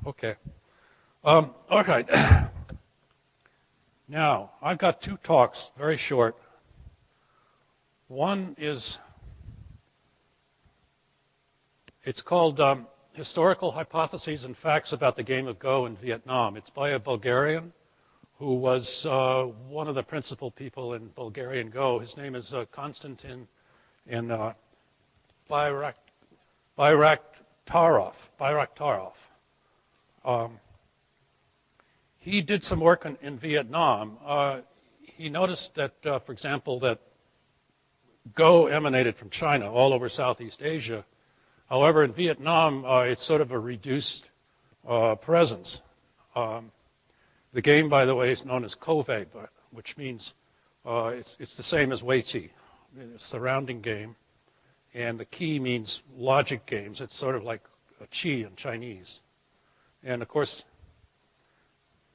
Okay. All right. Now, I've got two talks, very short. One is, it's called Historical Hypotheses and Facts About the Game of Go in Vietnam. It's by a Bulgarian who was one of the principal people in Bulgarian Go. His name is Konstantin and Bayraktarov. He did some work in Vietnam. He noticed that, for example, that Go emanated from China all over Southeast Asia. However, in Vietnam, it's sort of a reduced presence. The game, by the way, is known as Kove, which means it's the same as Wei Qi. It's a rounding game. And the Qi means logic games. It's sort of like a Qi in Chinese. And, of course,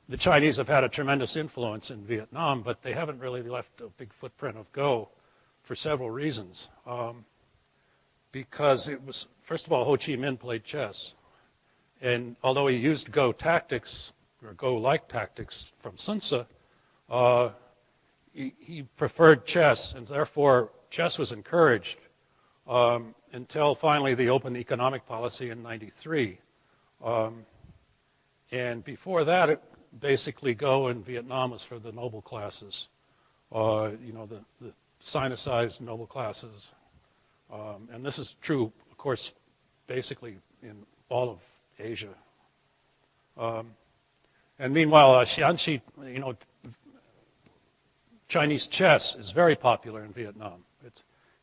the Chinese have had a tremendous influence in Vietnam, but they haven't really left a big footprint of Go for several reasons. Because it was, first of all, Ho Chi Minh played chess. And although he used Go tactics, or Go-like tactics from Sun Tzu, he preferred chess, and therefore chess was encouraged until finally the open economic policy in '93. And before that, basically Go in Vietnam was for the noble classes, the Sinicized noble classes. And this is true, of course, basically in all of Asia. And meanwhile, Xianxi, Chinese chess is very popular in Vietnam.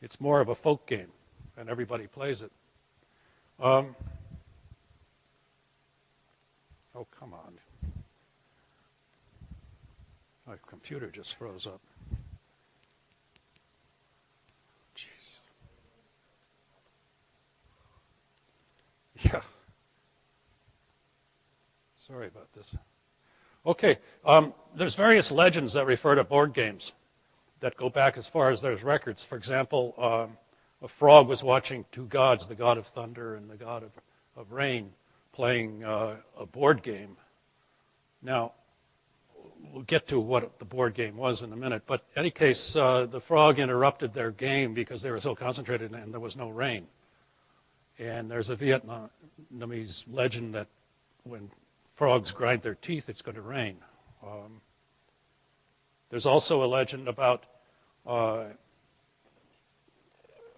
It's more of a folk game, and everybody plays it. Oh, come on. My computer just froze up. Jeez. Yeah. Sorry about this. Okay, there's various legends that refer to board games that go back as far as there's records. For example, a frog was watching two gods, the god of thunder and the god of rain, playing a board game. Now, we'll get to what the board game was in a minute, but in any case, the frog interrupted their game because they were so concentrated and there was no rain. And there's a Vietnamese legend that when frogs grind their teeth, it's going to rain. There's also a legend about a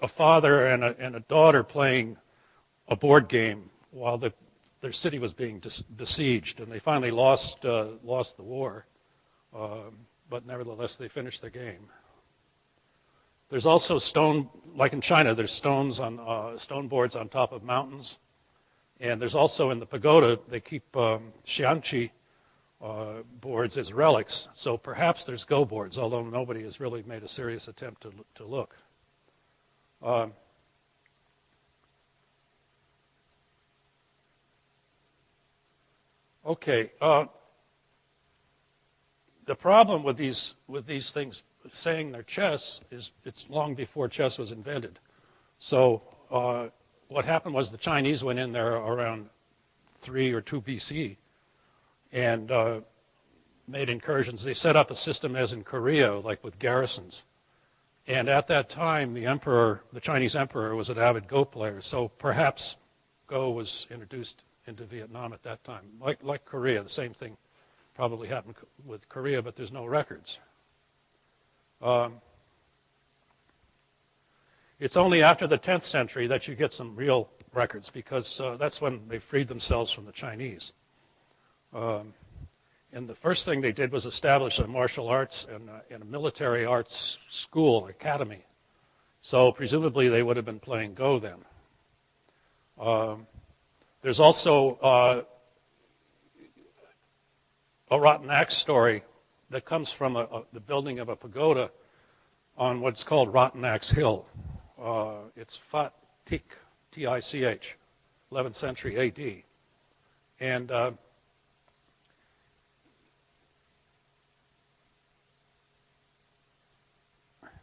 father and a daughter playing a board game while their city was being besieged, and they finally lost the war, but nevertheless they finished the game. There's also stone, like in China, there's stones on stone boards on top of mountains. And there's also in the pagoda, they keep Xianqi boards as relics. So perhaps there's Go boards, although nobody has really made a serious attempt to look. Okay. The problem with these things saying they're chess is it's long before chess was invented. So what happened was the Chinese went in there around 3 or 2 BC and made incursions. They set up a system as in Korea, like with garrisons. And at that time, the Chinese emperor was an avid Go player, so perhaps Go was introduced into Vietnam at that time. Like Korea, the same thing probably happened with Korea, but there's no records. It's only after the 10th century that you get some real records, because that's when they freed themselves from the Chinese. And the first thing they did was establish a martial arts and a military arts school, academy. So presumably they would have been playing Go then. There's also a rotten axe story that comes from the building of a pagoda on what's called Rotten Axe Hill. It's Phat Tik, T-I-C-H, 11th century A.D. And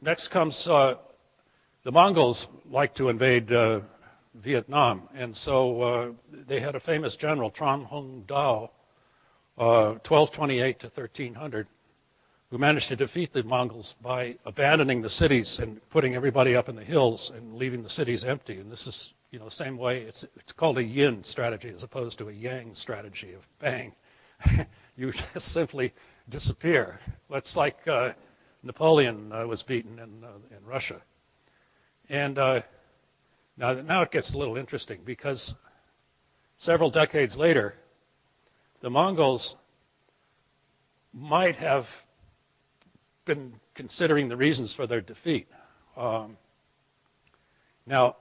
next comes, the Mongols like to invade Vietnam. And so they had a famous general, Tran Hung Dao, 1228 to 1300, who managed to defeat the Mongols by abandoning the cities and putting everybody up in the hills and leaving the cities empty. And this is, the same way, it's called a yin strategy as opposed to a yang strategy of bang. You just simply disappear. That's like Napoleon was beaten in Russia. And now it gets a little interesting because several decades later, the Mongols might have been considering the reasons for their defeat. Now,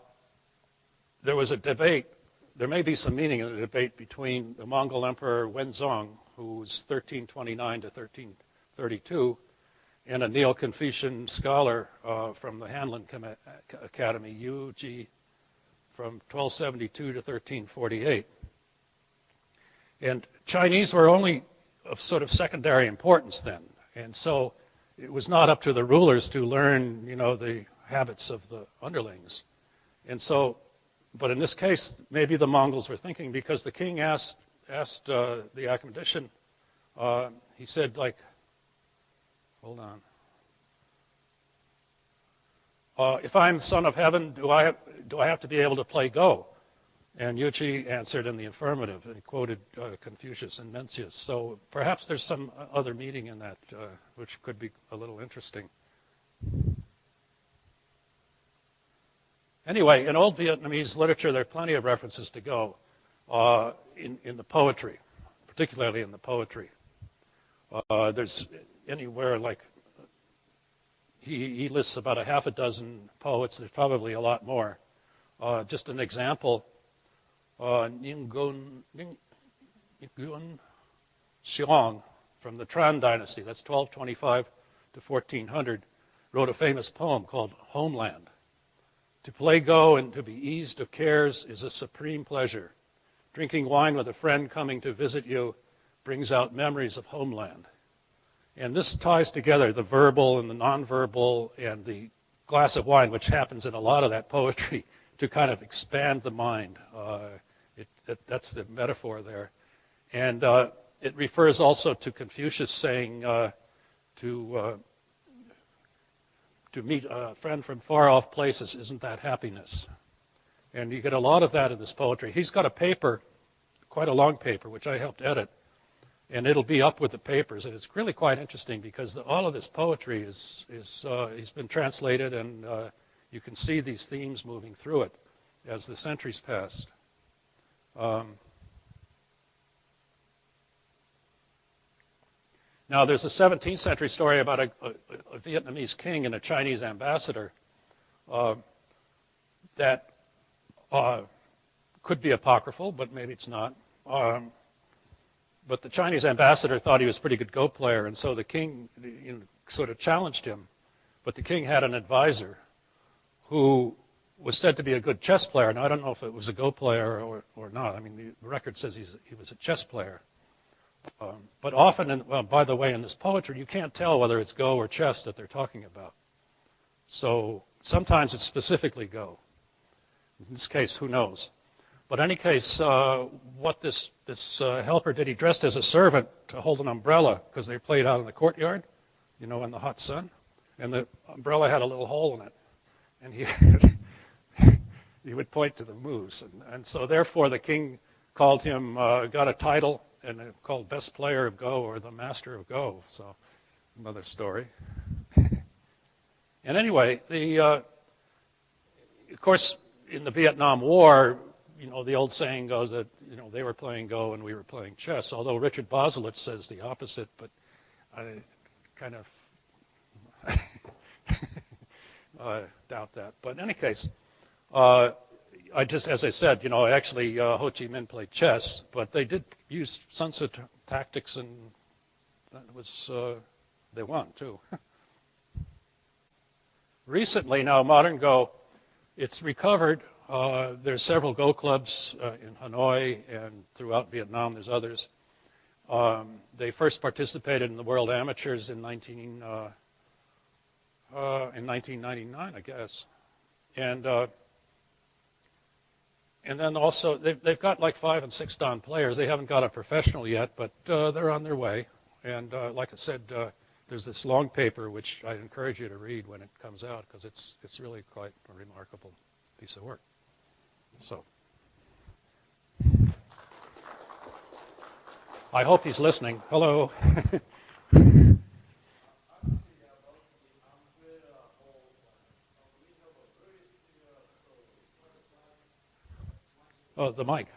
there was a debate, there may be some meaning in the debate between the Mongol Emperor Wenzong, who was 1329 to 1332, and a Neo-Confucian scholar from the Hanlin Academy, Yu Ji, from 1272 to 1348. And Chinese were only of sort of secondary importance then. And so it was not up to the rulers to learn, the habits of the underlings. And so, but in this case, maybe the Mongols were thinking, because the king asked the academician, he said, hold on. If I'm son of heaven, do I have to be able to play Go? And Yuchi answered in the affirmative, and he quoted Confucius and Mencius. So perhaps there's some other meaning in that, which could be a little interesting. Anyway, in old Vietnamese literature, there are plenty of references to Go in the poetry, particularly in the poetry. There's anywhere he lists about a half a dozen poets. There's probably a lot more. Just an example. Ninggun Xiong from the Tran dynasty, that's 1225 to 1400, wrote a famous poem called Homeland. To play Go and to be eased of cares is a supreme pleasure. Drinking wine with a friend coming to visit you brings out memories of homeland. And this ties together the verbal and the nonverbal and the glass of wine, which happens in a lot of that poetry, to kind of expand the mind. That's the metaphor there. And it refers also to Confucius saying to meet a friend from far off places, isn't that happiness? And you get a lot of that in this poetry. He's got a paper, quite a long paper, which I helped edit, and it'll be up with the papers. And it's really quite interesting because all of this poetry is he's been translated, and you can see these themes moving through it as the centuries passed. Now, there's a 17th century story about a Vietnamese king and a Chinese ambassador that could be apocryphal, but maybe it's not. But the Chinese ambassador thought he was a pretty good Go player, and so the king sort of challenged him. But the king had an advisor who was said to be a good chess player. Now, I don't know if it was a Go player or not. I mean, the record says he was a chess player. But often, by the way, in this poetry, you can't tell whether it's Go or chess that they're talking about. So sometimes it's specifically Go. In this case, who knows? But in any case, what this helper did, he dressed as a servant to hold an umbrella because they played out in the courtyard, in the hot sun. And the umbrella had a little hole in it. And he would point to the moves. And so therefore the king called him, got a title, and called Best Player of Go or the Master of Go. So another story. And anyway, of course, in the Vietnam War, the old saying goes that, they were playing Go and we were playing chess, although Richard Boselich says the opposite, but I kind of doubt that. But in any case, as I said, actually Ho Chi Minh played chess, but they did use Sun Tzu tactics, and that was, they won too. Recently now, modern Go, it's recovered. There's several Go clubs in Hanoi and throughout Vietnam. There's others. They first participated in the World Amateurs in 1999, I guess. And And then also, they've got like 5 and 6 Dan players. They haven't got a professional yet, but they're on their way. And like I said, there's this long paper which I encourage you to read when it comes out, because it's really quite a remarkable piece of work. So I hope he's listening. Hello. Oh, the mic.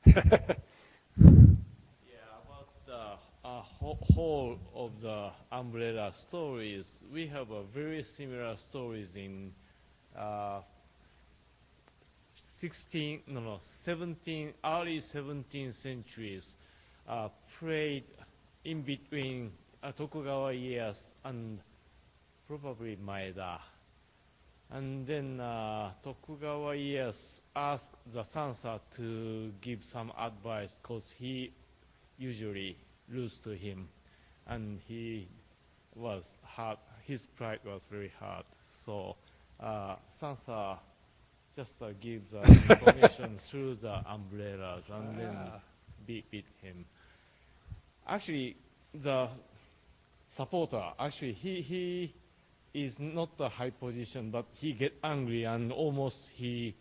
Yeah, about the whole of the umbrella stories, we have a very similar stories in early 17th centuries, played in between Tokugawa years and probably Maeda. And then Tokugawa years asked the Sansa to give some advice because he usually lose to him, and he was hard. His pride was very hard. So Sansa just give the information through the umbrellas and then beat him. Actually, the supporter, actually he is not a high position, but he get angry and almost he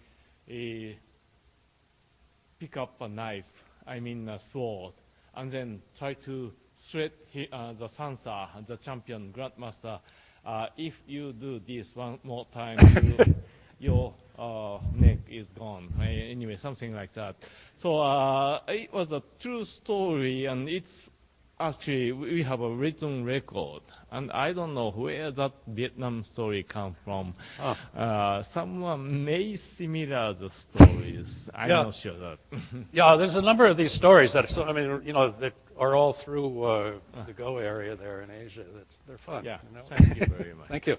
pick up a knife, I mean a sword, and then try to threat the Sansa, the champion grandmaster. If you do this one more time, your neck is gone. Anyway, something like that. So it was a true story, and it's actually we have a written record, and I don't know where that Vietnam story come from. Someone may similar the stories. I'm not sure that. Yeah, there's a number of these stories that that are all through the Go area there in Asia. They're fun. Yeah, you know? Thank you very much. Thank you.